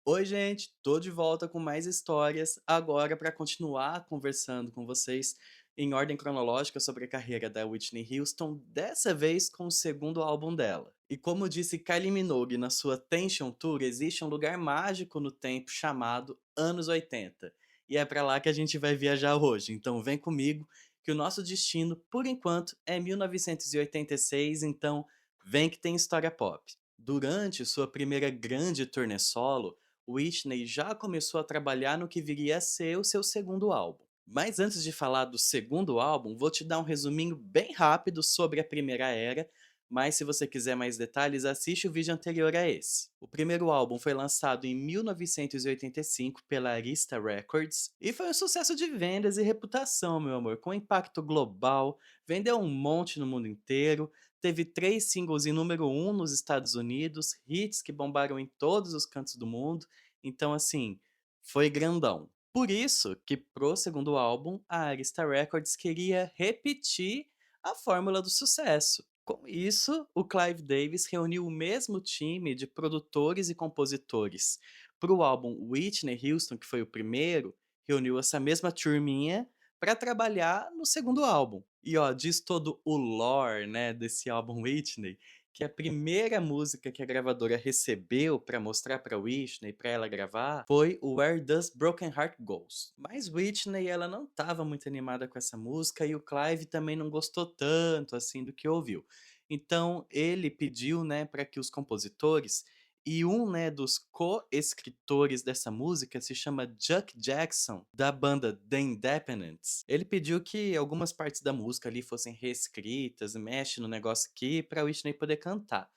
Oi, gente, tô de volta com mais histórias, agora para continuar conversando com vocês em ordem cronológica sobre a carreira da Whitney Houston, dessa vez com o segundo álbum dela. E como disse Kylie Minogue na sua Tension Tour, existe um lugar mágico no tempo chamado anos 80. E é para lá que a gente vai viajar hoje, então vem comigo que o nosso destino, por enquanto, é 1986, então vem que tem história pop. Durante sua primeira grande turnê solo, Whitney já começou a trabalhar no que viria a ser o seu segundo álbum. Mas antes de falar do segundo álbum, vou te dar um resuminho bem rápido sobre a primeira era, mas se você quiser mais detalhes, assiste o vídeo anterior a esse. O primeiro álbum foi lançado em 1985 pela Arista Records e foi um sucesso de vendas e reputação, meu amor, com impacto global, vendeu um monte no mundo inteiro, teve 3 singles em número 1 nos Estados Unidos, hits que bombaram em todos os cantos do mundo, então, assim, foi grandão. Por isso que pro segundo álbum, a Arista Records queria repetir a fórmula do sucesso. Com isso, o Clive Davis reuniu o mesmo time de produtores e compositores. Pro álbum Whitney Houston, que foi o primeiro, reuniu essa mesma turminha para trabalhar no segundo álbum. E ó, diz todo o lore, né, desse álbum Whitney, que a primeira música que a gravadora recebeu pra mostrar pra Whitney, pra ela gravar, foi o Where Does Broken Heart Goes. Mas Whitney, ela não estava muito animada com essa música e o Clive também não gostou tanto assim do que ouviu. Então ele pediu, né, para que os compositores e um, né, dos co-escritores dessa música se chama Chuck Jackson, da banda The Independents. Ele pediu que algumas partes da música ali fossem reescritas, mexe no negócio aqui, pra Whitney poder cantar.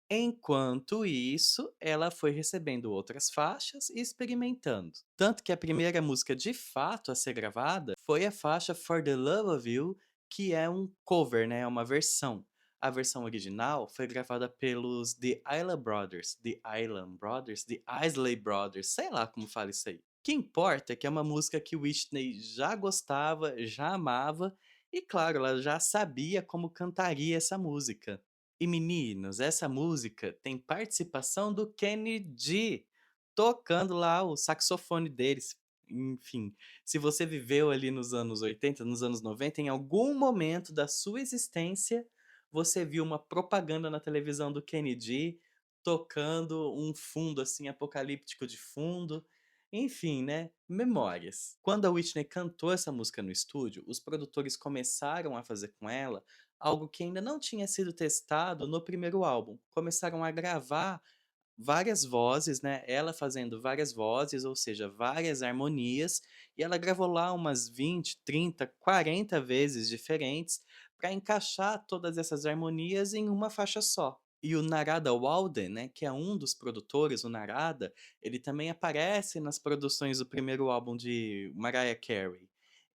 Enquanto isso, ela foi recebendo outras faixas e experimentando. Tanto que a primeira música de fato a ser gravada foi a faixa For the Love of You, que é um cover, né? É uma versão. A versão original foi gravada pelos The Isley Brothers, sei lá como fala isso aí. O que importa é que é uma música que Whitney já gostava, já amava, e claro, ela já sabia como cantaria essa música. E meninos, essa música tem participação do Kenny G, tocando lá o saxofone deles. Enfim, se você viveu ali nos anos 80, nos anos 90, em algum momento da sua existência, você viu uma propaganda na televisão do Kenny G tocando um fundo assim apocalíptico de fundo. Enfim, né? Memórias. Quando a Whitney cantou essa música no estúdio, os produtores começaram a fazer com ela algo que ainda não tinha sido testado no primeiro álbum. Começaram a gravar várias vozes, né, ela fazendo várias vozes, ou seja, várias harmonias, e ela gravou lá umas 20, 30, 40 vezes diferentes para encaixar todas essas harmonias em uma faixa só. E o Narada Walden, né, que é um dos produtores, o Narada, ele também aparece nas produções do primeiro álbum de Mariah Carey.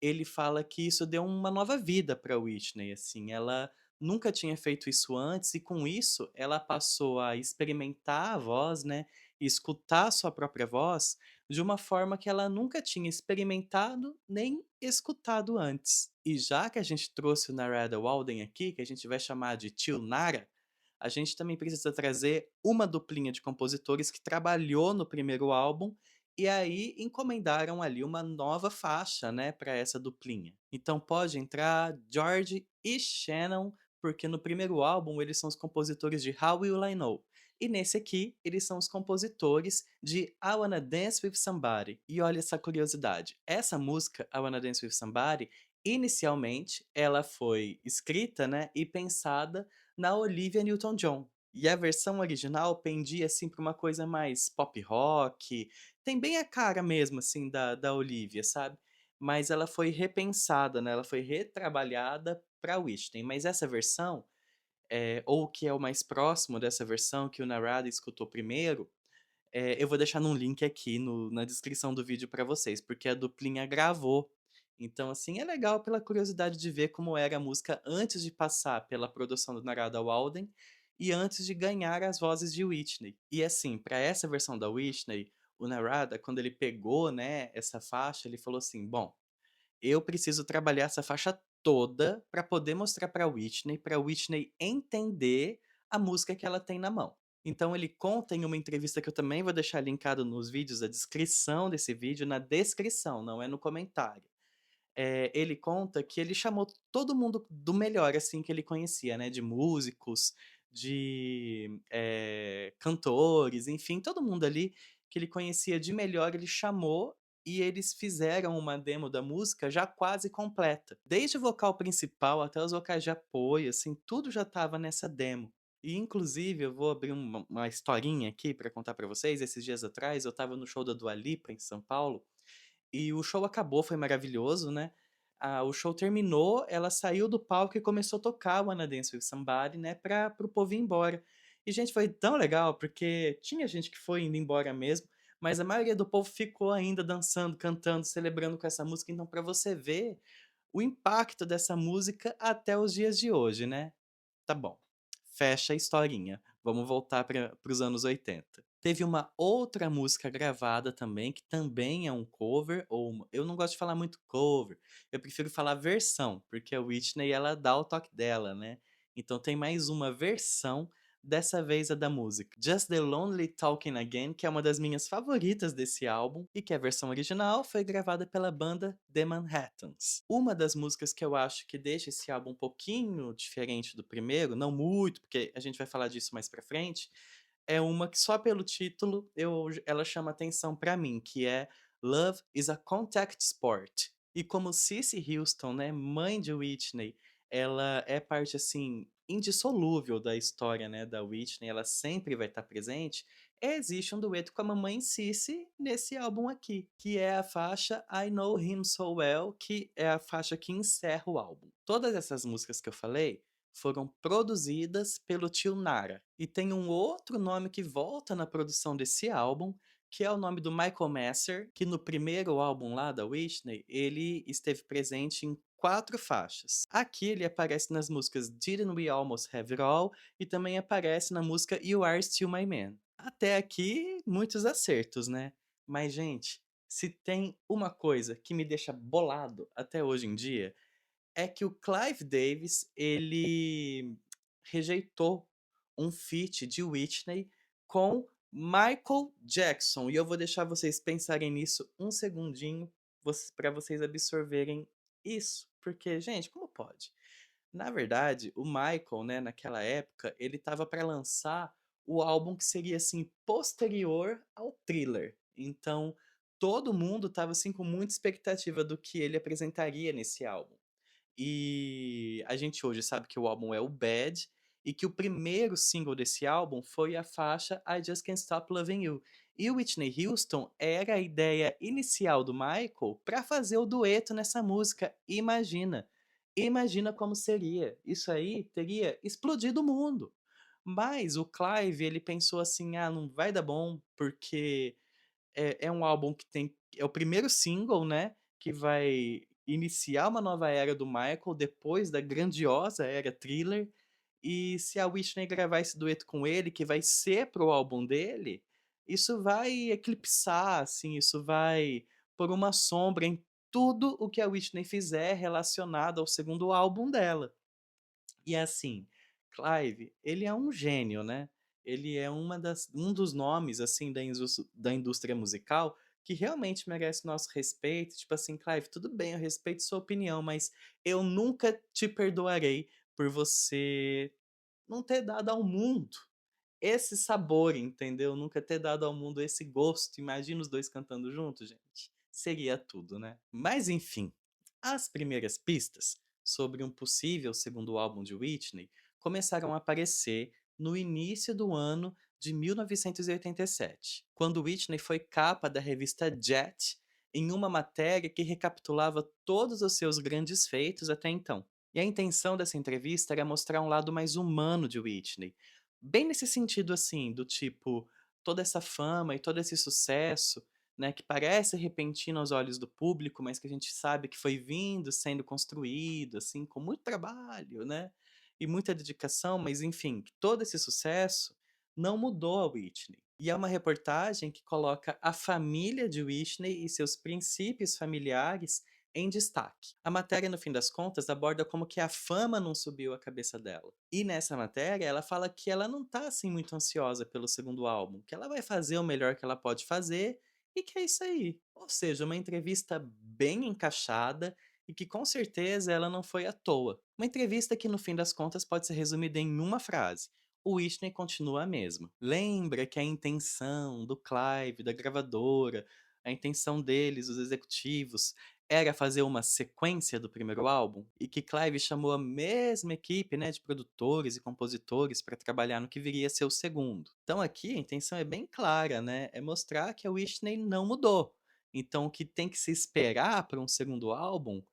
Ele fala que isso deu uma nova vida para Whitney, assim, ela nunca tinha feito isso antes e com isso ela passou a experimentar a voz, né, e escutar a sua própria voz de uma forma que ela nunca tinha experimentado nem escutado antes. E já que a gente trouxe o Narada Walden aqui, que a gente vai chamar de Tio Nara, a gente também precisa trazer uma duplinha de compositores que trabalhou no primeiro álbum e aí encomendaram ali uma nova faixa, né, para essa duplinha. Então pode entrar George e Shannon, porque no primeiro álbum eles são os compositores de How Will I Know? E nesse aqui, eles são os compositores de I Wanna Dance With Somebody. E olha essa curiosidade, essa música, I Wanna Dance With Somebody, inicialmente ela foi escrita, né, e pensada na Olivia Newton-John. E a versão original pendia assim para uma coisa mais pop rock, tem bem a cara mesmo assim da Olivia, sabe? Mas ela foi repensada, né? Ela foi retrabalhada para Whitney. Mas essa versão, ou o que é o mais próximo dessa versão que o Narada escutou primeiro, eu vou deixar num link aqui na descrição do vídeo para vocês, porque a duplinha gravou. Então, assim, é legal pela curiosidade de ver como era a música antes de passar pela produção do Narada Walden e antes de ganhar as vozes de Whitney. E assim, para essa versão da Whitney, o Narada, quando ele pegou, né, essa faixa, ele falou assim: "Bom, eu preciso trabalhar essa faixa toda para poder mostrar para Whitney entender a música que ela tem na mão". Então ele conta em uma entrevista que eu também vou deixar linkado nos vídeos, a descrição desse vídeo, na descrição, não é no comentário. Ele conta que ele chamou todo mundo do melhor, assim, que ele conhecia, né, de músicos, de, cantores, enfim, todo mundo ali que ele conhecia de melhor, ele chamou e eles fizeram uma demo da música já quase completa. Desde o vocal principal até os vocais de apoio, assim, tudo já estava nessa demo. E inclusive eu vou abrir uma historinha aqui pra contar pra vocês. Esses dias atrás eu estava no show da Dua Lipa em São Paulo, e o show acabou, foi maravilhoso, né. O show terminou, ela saiu do palco e começou a tocar Wanna Dance With Somebody, né, para o povo ir embora. E, gente, foi tão legal, porque tinha gente que foi indo embora mesmo, mas a maioria do povo ficou ainda dançando, cantando, celebrando com essa música. Então, para você ver o impacto dessa música até os dias de hoje, né. Tá bom, fecha a historinha. Vamos voltar para os anos 80. Teve uma outra música gravada também, que também é um cover, ou eu não gosto de falar muito cover, eu prefiro falar versão, porque a Whitney ela dá o toque dela, né. Então tem mais uma versão, dessa vez a da música Just the Lonely Talking Again, que é uma das minhas favoritas desse álbum, e que a versão original foi gravada pela banda The Manhattans. Uma das músicas que eu acho que deixa esse álbum um pouquinho diferente do primeiro, não muito, porque a gente vai falar disso mais pra frente, é uma que só pelo título ela chama atenção pra mim, que é Love is a Contact Sport. E como Cissy Houston, né, mãe de Whitney, ela é parte, assim, indissolúvel da história, né, da Whitney, ela sempre vai estar presente, existe um dueto com a mamãe Cissy nesse álbum aqui, que é a faixa I Know Him So Well, que é a faixa que encerra o álbum. Todas essas músicas que eu falei foram produzidas pelo tio Nara. E tem um outro nome que volta na produção desse álbum, que é o nome do Michael Messer, que no primeiro álbum lá da Whitney, ele esteve presente em 4 faixas. Aqui ele aparece nas músicas Didn't We Almost Have It All e também aparece na música You Are Still My Man. Até aqui, muitos acertos, né? Mas, gente, se tem uma coisa que me deixa bolado até hoje em dia, é que o Clive Davis, ele rejeitou um feat de Whitney com Michael Jackson. E eu vou deixar vocês pensarem nisso um segundinho, para vocês absorverem isso. Porque, gente, como pode? Na verdade, o Michael, né, naquela época, ele estava para lançar o álbum que seria, assim, posterior ao Thriller. Então, todo mundo estava, assim, com muita expectativa do que ele apresentaria nesse álbum. E a gente hoje sabe que o álbum é o Bad, e que o primeiro single desse álbum foi a faixa I Just Can't Stop Loving You. E o Whitney Houston era a ideia inicial do Michael para fazer o dueto nessa música. Imagina, imagina como seria. Isso aí teria explodido o mundo. Mas o Clive, ele pensou assim: "Ah, não vai dar bom, porque é um álbum que tem é o primeiro single, né, que vai iniciar uma nova era do Michael depois da grandiosa era Thriller, e se a Whitney gravar esse dueto com ele, que vai ser para o álbum dele, isso vai eclipsar, assim, isso vai pôr uma sombra em tudo o que a Whitney fizer relacionado ao segundo álbum dela. E assim, Clive, ele é um gênio, né. Ele é um dos nomes, assim, da indústria musical que realmente merece nosso respeito. Tipo assim: "Clive, tudo bem, eu respeito sua opinião, mas eu nunca te perdoarei por você não ter dado ao mundo esse sabor", entendeu? Nunca ter dado ao mundo esse gosto. Imagina os 2 cantando juntos, gente. Seria tudo, né. Mas enfim, as primeiras pistas sobre um possível segundo álbum de Whitney começaram a aparecer no início do ano de 1987, quando Whitney foi capa da revista Jet em uma matéria que recapitulava todos os seus grandes feitos até então. E a intenção dessa entrevista era mostrar um lado mais humano de Whitney, bem nesse sentido assim, do tipo, toda essa fama e todo esse sucesso, né, que parece repentino aos olhos do público, mas que a gente sabe que foi vindo, sendo construído, assim, com muito trabalho, né, e muita dedicação, mas enfim, que todo esse sucesso não mudou a Whitney. E é uma reportagem que coloca a família de Whitney e seus princípios familiares em destaque. A matéria, no fim das contas, aborda como que a fama não subiu a cabeça dela. E nessa matéria, ela fala que ela não tá assim muito ansiosa pelo segundo álbum, que ela vai fazer o melhor que ela pode fazer e que é isso aí. Ou seja, uma entrevista bem encaixada e que com certeza ela não foi à toa. Uma entrevista que no fim das contas pode ser resumida em uma frase: o Whitney continua a mesma. Lembra que a intenção do Clive, da gravadora, a intenção deles, os executivos, era fazer uma sequência do primeiro álbum e que Clive chamou a mesma equipe, né, de produtores e compositores para trabalhar no que viria a ser o segundo. Então aqui a intenção é bem clara, né, é mostrar que a Whitney não mudou. Então o que tem que se esperar para um segundo álbum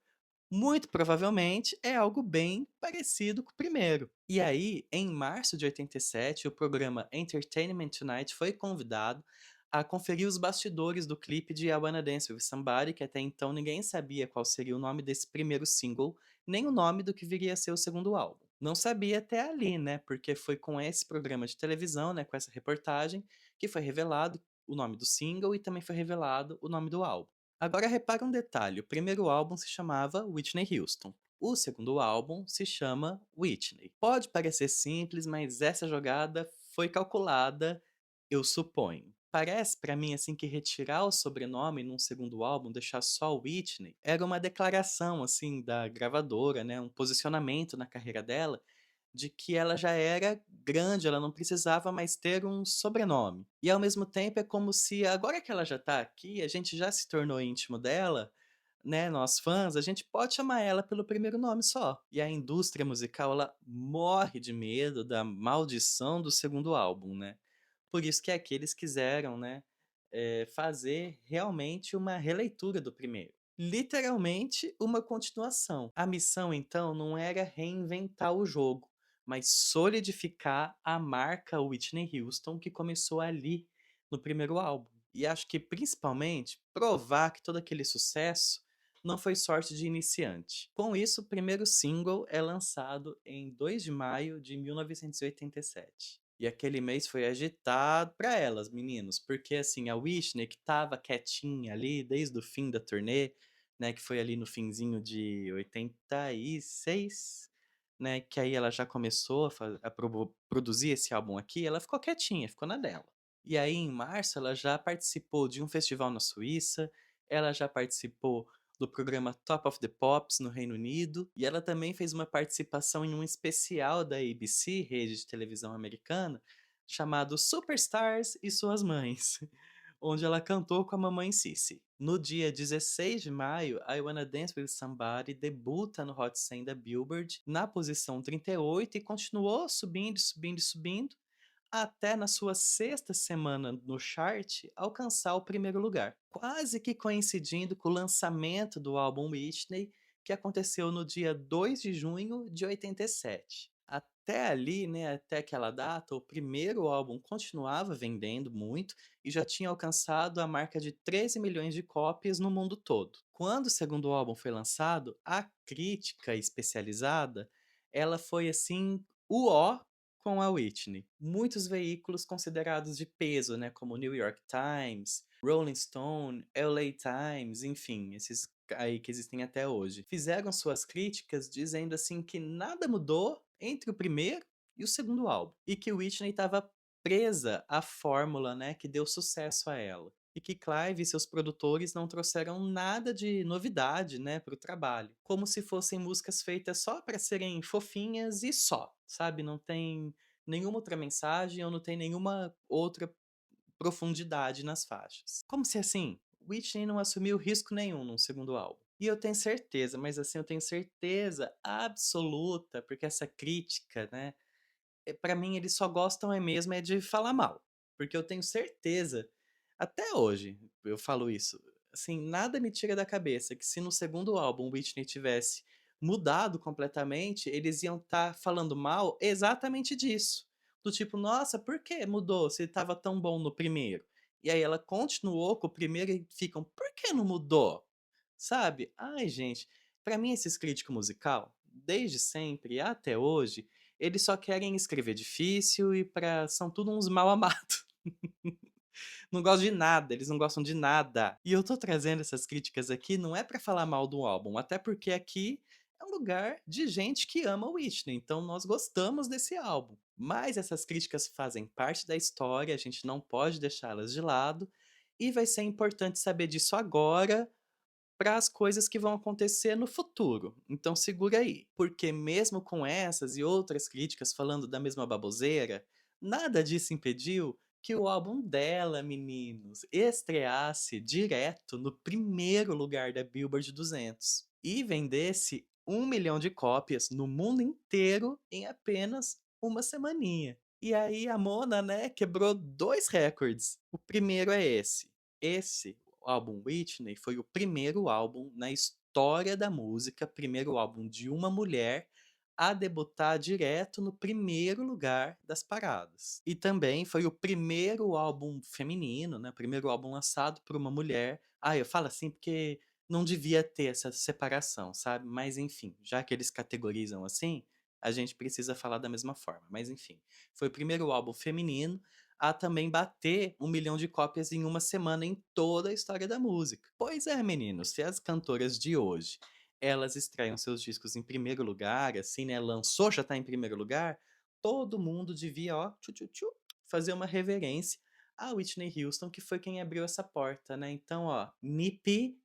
muito provavelmente é algo bem parecido com o primeiro. E aí, em março de 87, o programa Entertainment Tonight foi convidado a conferir os bastidores do clipe de I Wanna Dance With Somebody, que até então ninguém sabia qual seria o nome desse primeiro single, nem o nome do que viria a ser o segundo álbum. Não sabia até ali, né? Porque foi com esse programa de televisão, né, com essa reportagem, que foi revelado o nome do single e também foi revelado o nome do álbum. Agora repara um detalhe, o primeiro álbum se chamava Whitney Houston. O segundo álbum se chama Whitney. Pode parecer simples, mas essa jogada foi calculada, eu suponho. Parece pra mim assim que retirar o sobrenome num segundo álbum, deixar só Whitney, era uma declaração assim da gravadora, né, um posicionamento na carreira dela de que ela já era grande, ela não precisava mais ter um sobrenome. E ao mesmo tempo é como se agora que ela já tá aqui, a gente já se tornou íntimo dela, né, nós fãs, a gente pode chamar ela pelo primeiro nome só. E a indústria musical, ela morre de medo da maldição do segundo álbum, né. Por isso que aqui eles quiseram, né, fazer realmente uma releitura do primeiro. Literalmente uma continuação. A missão então não era reinventar o jogo, mas solidificar a marca Whitney Houston que começou ali no primeiro álbum. E acho que principalmente provar que todo aquele sucesso não foi sorte de iniciante. Com isso, o primeiro single é lançado em 2 de maio de 1987. E aquele mês foi agitado para elas, meninos, porque assim, a Whitney que estava quietinha ali desde o fim da turnê, né, que foi ali no finzinho de 86, né, que aí ela já começou a produzir esse álbum aqui, ela ficou quietinha, ficou na dela. E aí em março ela já participou de um festival na Suíça, ela já participou do programa Top of the Pops no Reino Unido, e ela também fez uma participação em um especial da ABC, rede de televisão americana, chamado Superstars e Suas Mães, onde ela cantou com a mamãe Cissy. No dia 16 de maio, I Wanna Dance With Somebody debuta no Hot 100 da Billboard na posição 38 e continuou subindo, subindo, subindo, até na sua sexta semana no chart alcançar o primeiro lugar, quase que coincidindo com o lançamento do álbum Whitney, que aconteceu no dia 2 de junho de 87. Até ali, né, até aquela data, o primeiro álbum continuava vendendo muito e já tinha alcançado a marca de 13 milhões de cópias no mundo todo. Quando o segundo álbum foi lançado, a crítica especializada, ela foi assim, o ó com a Whitney. Muitos veículos considerados de peso, né, como o New York Times, Rolling Stone, LA Times, enfim, esses aí que existem até hoje, fizeram suas críticas dizendo assim que nada mudou entre o primeiro e o segundo álbum, e que Whitney estava presa à fórmula, né, que deu sucesso a ela. E que Clive e seus produtores não trouxeram nada de novidade, né, para o trabalho. Como se fossem músicas feitas só para serem fofinhas e só, sabe? Não tem nenhuma outra mensagem ou não tem nenhuma outra profundidade nas faixas. Como se assim, Whitney não assumiu risco nenhum num segundo álbum. E eu tenho certeza, mas assim, eu tenho certeza absoluta, porque essa crítica, né, pra mim eles só gostam é mesmo é de falar mal. Porque eu tenho certeza, até hoje eu falo isso, assim, nada me tira da cabeça que se no segundo álbum Whitney tivesse mudado completamente, eles iam estar falando mal exatamente disso. Do tipo: "Nossa, por que mudou se estava tão bom no primeiro?". E aí ela continuou com o primeiro e ficam: "Por que não mudou?". Sabe? Ai gente, pra mim esses crítico musical, desde sempre até hoje, eles só querem escrever difícil e são tudo uns mal amados. Não gostam de nada, eles não gostam de nada. E eu tô trazendo essas críticas aqui não é pra falar mal do álbum, até porque aqui é um lugar de gente que ama o Whitney, então nós gostamos desse álbum. Mas essas críticas fazem parte da história, a gente não pode deixá-las de lado, e vai ser importante saber disso agora para as coisas que vão acontecer no futuro. Então segura aí, porque mesmo com essas e outras críticas falando da mesma baboseira, nada disso impediu que o álbum dela, meninos, estreasse direto no primeiro lugar da Billboard 200 e vendesse 1 milhão de cópias no mundo inteiro em apenas uma semaninha. E aí a Mona, né, quebrou dois recordes. O primeiro é esse. Esse o álbum Whitney foi o primeiro álbum na história da música, primeiro álbum de uma mulher a debutar direto no primeiro lugar das paradas. E também foi o primeiro álbum feminino, né, primeiro álbum lançado por uma mulher. Ah, eu falo assim porque não devia ter essa separação, sabe? Mas enfim, já que eles categorizam assim, a gente precisa falar da mesma forma. Mas enfim, foi o primeiro álbum feminino a também bater 1 milhão de cópias em uma semana em toda a história da música. Pois é, meninos, se as cantoras de hoje elas estreiam seus discos em primeiro lugar, assim, né? Lançou, já tá em primeiro lugar, todo mundo devia, ó, tchu, tchu, tchu, fazer uma reverência a Whitney Houston, que foi quem abriu essa porta, né? Então, ó, Nipi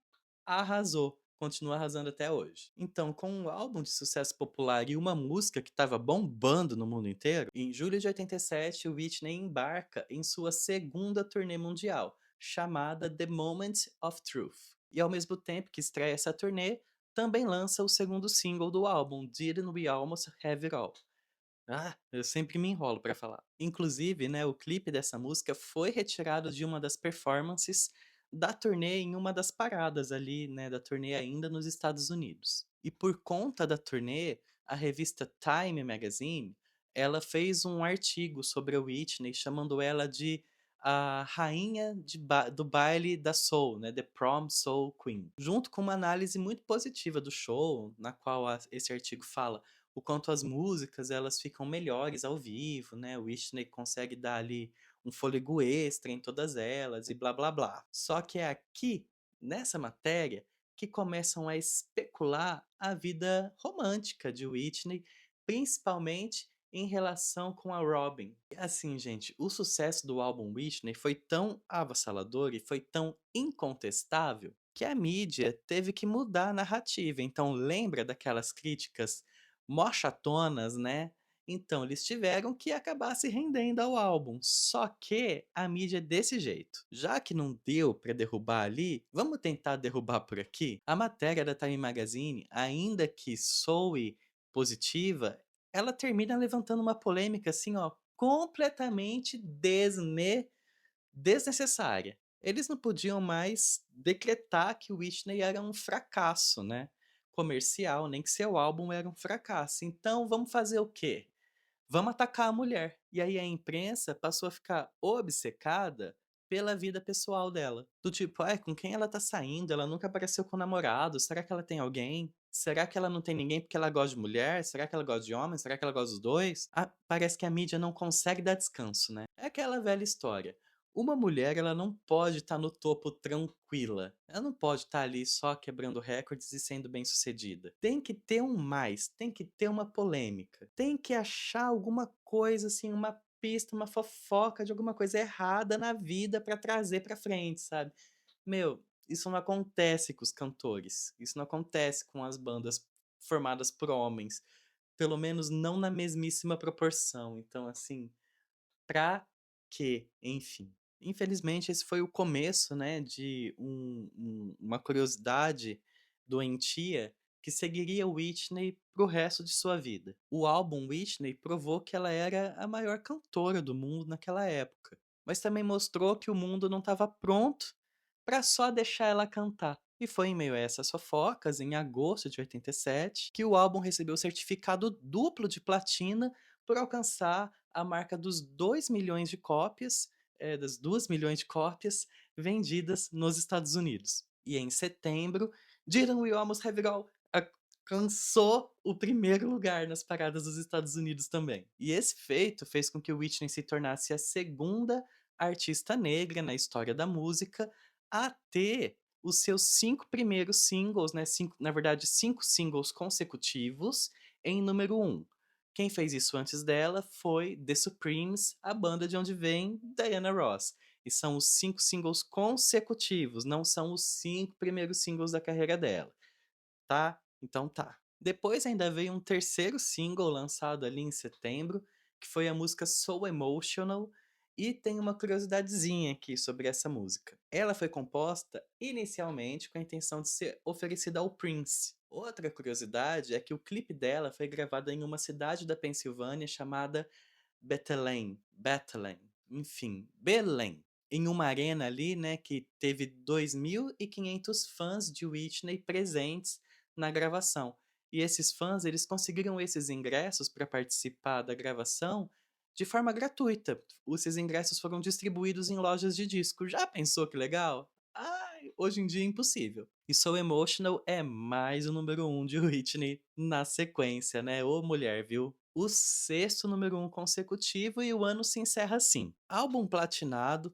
arrasou. Continua arrasando até hoje. Então, com um álbum de sucesso popular e uma música que estava bombando no mundo inteiro, em julho de 87, o Whitney embarca em sua segunda turnê mundial, chamada The Moment of Truth. E ao mesmo tempo que estreia essa turnê, também lança o segundo single do álbum, Didn't We Almost Have It All? Ah, eu sempre me enrolo pra falar. Inclusive, né, o clipe dessa música foi retirado de uma das performances da turnê em uma das paradas ali, né, da turnê ainda nos Estados Unidos. E por conta da turnê, a revista Time Magazine, ela fez um artigo sobre a Whitney, chamando ela de a rainha do baile da soul, né, The Prom Soul Queen. Junto com uma análise muito positiva do show, na qual esse artigo fala o quanto as músicas elas ficam melhores ao vivo, né? O Whitney consegue dar ali um fôlego extra em todas elas e blá blá blá. Só que é aqui, nessa matéria, que começam a especular a vida romântica de Whitney, principalmente em relação com a Robin. E assim, gente, o sucesso do álbum Whitney foi tão avassalador e foi tão incontestável que a mídia teve que mudar a narrativa. Então, lembra daquelas críticas mó chatonas, né? Então, eles tiveram que acabar se rendendo ao álbum. Só que a mídia é desse jeito. Já que não deu pra derrubar ali, vamos tentar derrubar por aqui? A matéria da Time Magazine, ainda que soe positiva, ela termina levantando uma polêmica assim, ó, completamente desnecessária. Eles não podiam mais decretar que o Whitney era um fracasso, né, comercial, nem que seu álbum era um fracasso. Então vamos fazer o quê? Vamos atacar a mulher. E aí a imprensa passou a ficar obcecada pela vida pessoal dela. Do tipo, ai, com quem ela tá saindo? Ela nunca apareceu com namorado. Será que ela tem alguém? Será que ela não tem ninguém porque ela gosta de mulher? Será que ela gosta de homem? Será que ela gosta dos dois? Ah, parece que a mídia não consegue dar descanso, né? É aquela velha história. Uma mulher, ela não pode estar no topo tranquila. Ela não pode estar ali só quebrando recordes e sendo bem-sucedida. Tem que ter um mais, tem que ter uma polêmica. Tem que achar alguma coisa assim, uma pista, uma fofoca de alguma coisa errada na vida pra trazer pra frente, sabe? Meu, isso não acontece com os cantores. Isso não acontece com as bandas formadas por homens. Pelo menos não na mesmíssima proporção. Então, assim, pra quê? Enfim. Infelizmente, esse foi o começo, né, de uma curiosidade doentia que seguiria Whitney para o resto de sua vida. O álbum Whitney provou que ela era a maior cantora do mundo naquela época, mas também mostrou que o mundo não estava pronto para só deixar ela cantar. E foi em meio a essas fofocas, em agosto de 87, que o álbum recebeu o certificado duplo de platina por alcançar a marca dos 2 milhões de cópias, das 2 milhões de cópias vendidas nos Estados Unidos. E em setembro, Didn't We Almost Have It All alcançou o primeiro lugar nas paradas dos Estados Unidos também. E esse feito fez com que Whitney se tornasse a segunda artista negra na história da música a ter os seus 5 primeiros singles, né, 5 na verdade 5 singles consecutivos em número um. Quem fez isso antes dela foi The Supremes, a banda de onde vem Diana Ross. E são os 5 singles consecutivos, não são os 5 primeiros singles da carreira dela. Tá? Então tá. Depois ainda veio um terceiro single lançado ali em setembro, que foi a música So Emotional, e tem uma curiosidadezinha aqui sobre essa música. Ela foi composta inicialmente com a intenção de ser oferecida ao Prince. Outra curiosidade é que o clipe dela foi gravado em uma cidade da Pensilvânia chamada Bethlehem, enfim, Belém, em uma arena ali, né, que teve 2.500 fãs de Whitney presentes na gravação. E esses fãs, eles conseguiram esses ingressos para participar da gravação de forma gratuita. Esses ingressos foram distribuídos em lojas de disco. Já pensou que legal? Ai, hoje em dia é impossível. E So Emotional é mais o número um de Whitney na sequência, né? Ô mulher, viu? O sexto número um consecutivo e o ano se encerra assim. Álbum platinado,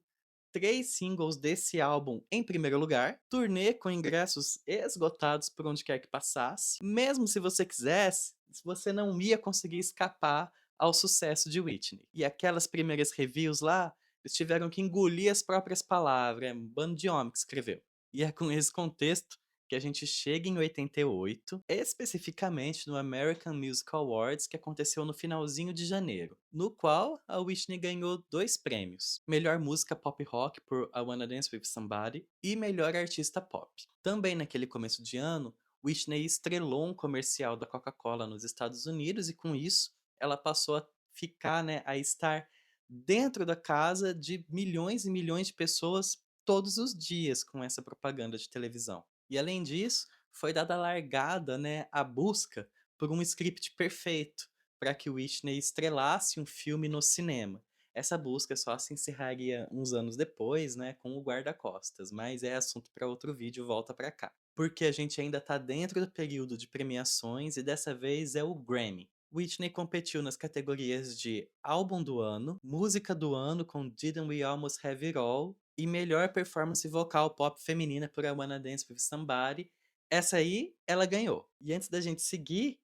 3 singles desse álbum em primeiro lugar, turnê com ingressos esgotados por onde quer que passasse. Mesmo se você quisesse, você não ia conseguir escapar ao sucesso de Whitney. E aquelas primeiras reviews lá, eles tiveram que engolir as próprias palavras, é um bando de homem que escreveu. E é com esse contexto que a gente chega em 88, especificamente no American Music Awards, que aconteceu no finalzinho de janeiro, no qual a Whitney ganhou 2 prêmios: Melhor Música Pop Rock por I Wanna Dance With Somebody e Melhor Artista Pop. Também naquele começo de ano, Whitney estrelou um comercial da Coca-Cola nos Estados Unidos e com isso ela passou a ficar, né, a estar dentro da casa de milhões e milhões de pessoas todos os dias com essa propaganda de televisão. E além disso, foi dada a largada, né, à busca por um script perfeito para que Whitney estrelasse um filme no cinema. Essa busca só se encerraria uns anos depois, né, com o Guarda-Costas, mas é assunto para outro vídeo, volta para cá. Porque a gente ainda está dentro do período de premiações e dessa vez é o Grammy. Whitney competiu nas categorias de Álbum do Ano, Música do Ano com Didn't We Almost Have It All e Melhor Performance Vocal Pop Feminina por I Wanna Dance With Somebody. Essa aí, ela ganhou. E antes da gente seguir,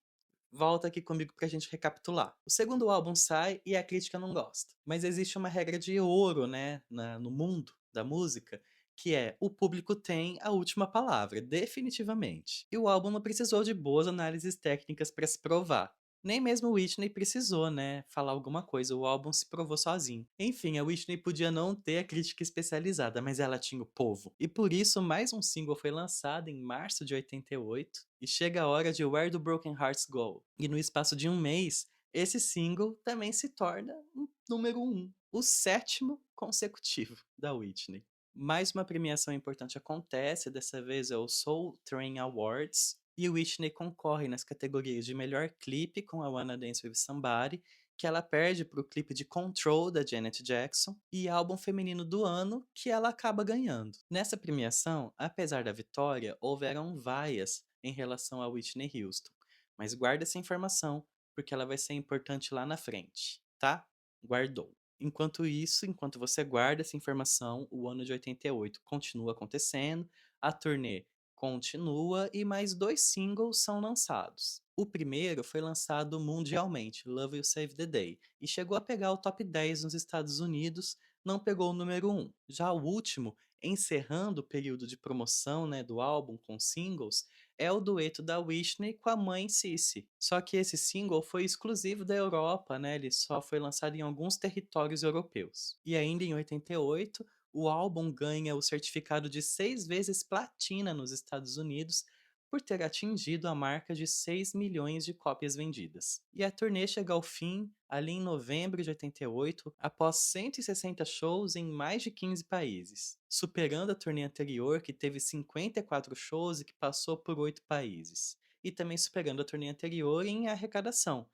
volta aqui comigo pra gente recapitular. O segundo álbum sai e a crítica não gosta. Mas existe uma regra de ouro, né, no mundo da música, que é o público tem a última palavra, definitivamente. E o álbum não precisou de boas análises técnicas para se provar. Nem mesmo o Whitney precisou, né, falar alguma coisa, o álbum se provou sozinho. Enfim, a Whitney podia não ter a crítica especializada, mas ela tinha o povo. E por isso, mais um single foi lançado em março de 88, e chega a hora de Where Do Broken Hearts Go? E no espaço de um mês, esse single também se torna um número um, o sétimo consecutivo da Whitney. Mais uma premiação importante acontece, dessa vez é o Soul Train Awards, e Whitney concorre nas categorias de melhor clipe com I Wanna Dance With Somebody, que ela perde para o clipe de Control da Janet Jackson, e álbum feminino do ano, que ela acaba ganhando. Nessa premiação, apesar da vitória, houveram vaias em relação a Whitney Houston, mas guarda essa informação porque ela vai ser importante lá na frente, tá? Guardou. Enquanto isso, enquanto você guarda essa informação, o ano de 88 continua acontecendo, a turnê continua e mais 2 singles são lançados. O primeiro foi lançado mundialmente, Love Will Save the Day, e chegou a pegar o top 10 nos Estados Unidos, não pegou o número um. Já o último, encerrando o período de promoção, né, do álbum com singles, é o dueto da Whitney com a mãe Cissy. Só que esse single foi exclusivo da Europa, né? Ele só foi lançado em alguns territórios europeus. E ainda em 88, o álbum ganha o certificado de 6 vezes platina nos Estados Unidos por ter atingido a marca de 6 milhões de cópias vendidas. E a turnê chega ao fim ali em novembro de 88, após 160 shows em mais de 15 países, superando a turnê anterior, que teve 54 shows e que passou por 8 países, e também superando a turnê anterior em arrecadação.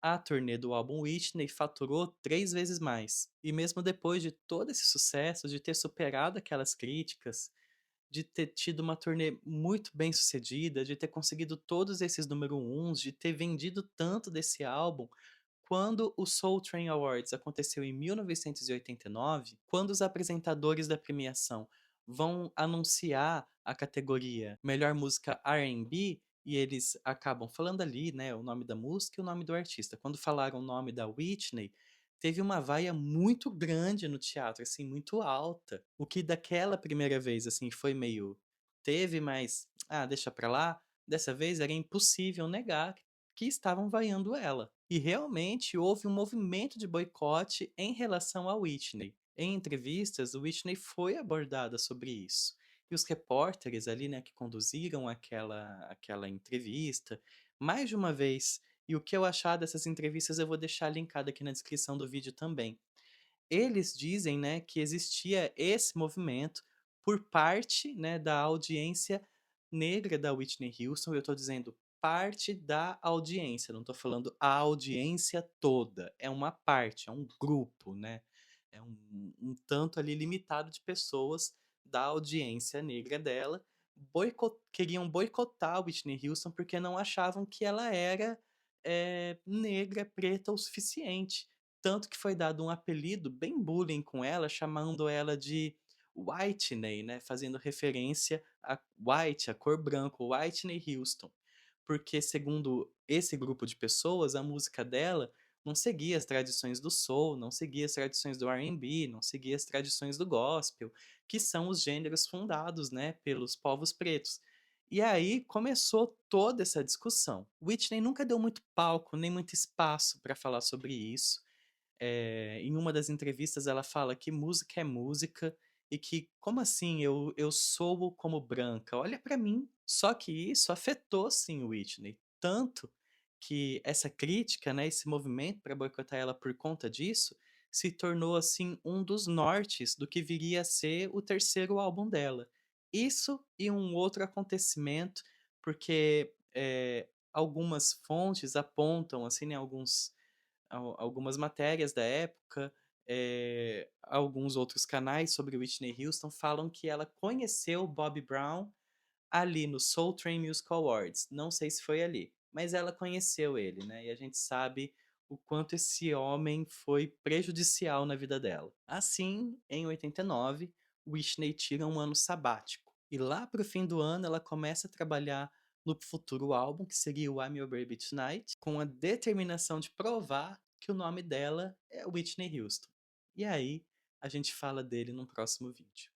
A turnê do álbum Whitney faturou 3 vezes mais. E mesmo depois de todo esse sucesso, de ter superado aquelas críticas, de ter tido uma turnê muito bem sucedida, de ter conseguido todos esses número uns, de ter vendido tanto desse álbum, quando o Soul Train Awards aconteceu em 1989, quando os apresentadores da premiação vão anunciar a categoria Melhor Música R&B, e eles acabam falando ali, né, o nome da música e o nome do artista. Quando falaram o nome da Whitney, teve uma vaia muito grande no teatro, assim, muito alta. O que daquela primeira vez, assim, foi meio teve, mas, deixa pra lá. Dessa vez era impossível negar que estavam vaiando ela. E realmente houve um movimento de boicote em relação a Whitney. Em entrevistas, Whitney foi abordada sobre isso. E os repórteres ali, né, que conduziram aquela entrevista, mais de uma vez, e o que eu achar dessas entrevistas eu vou deixar linkado aqui na descrição do vídeo também. Eles dizem, né, que existia esse movimento por parte, né, da audiência negra da Whitney Houston. Eu estou dizendo parte da audiência, não estou falando a audiência toda. É uma parte, é um grupo, né? É um tanto ali limitado de pessoas da audiência negra dela queriam boicotar a Whitney Houston porque não achavam que ela era negra, preta o suficiente. Tanto que foi dado um apelido bem bullying com ela, chamando ela de Whitney, né, fazendo referência a white, a cor branca, Whitney Houston. Porque segundo esse grupo de pessoas, a música dela não seguia as tradições do soul, não seguia as tradições do R&B, não seguia as tradições do gospel, que são os gêneros fundados, né, pelos povos pretos. E aí começou toda essa discussão. Whitney nunca deu muito palco, nem muito espaço para falar sobre isso. Em uma das entrevistas ela fala que música é música e que como assim eu sou como branca? Olha pra mim. Só que isso afetou sim Whitney, tanto que essa crítica, né, esse movimento para boicotar ela por conta disso, se tornou assim um dos nortes do que viria a ser o terceiro álbum dela. Isso e um outro acontecimento, porque algumas fontes apontam assim, né, algumas matérias da época, alguns outros canais sobre Whitney Houston falam que ela conheceu Bobby Brown ali no Soul Train Music Awards. Não sei se foi ali, mas ela conheceu ele, né? E a gente sabe o quanto esse homem foi prejudicial na vida dela. Assim, em 89, Whitney tira um ano sabático. E lá pro fim do ano ela começa a trabalhar no futuro álbum, que seria o I'm Your Baby Tonight, com a determinação de provar que o nome dela é Whitney Houston. E aí, a gente fala dele num próximo vídeo.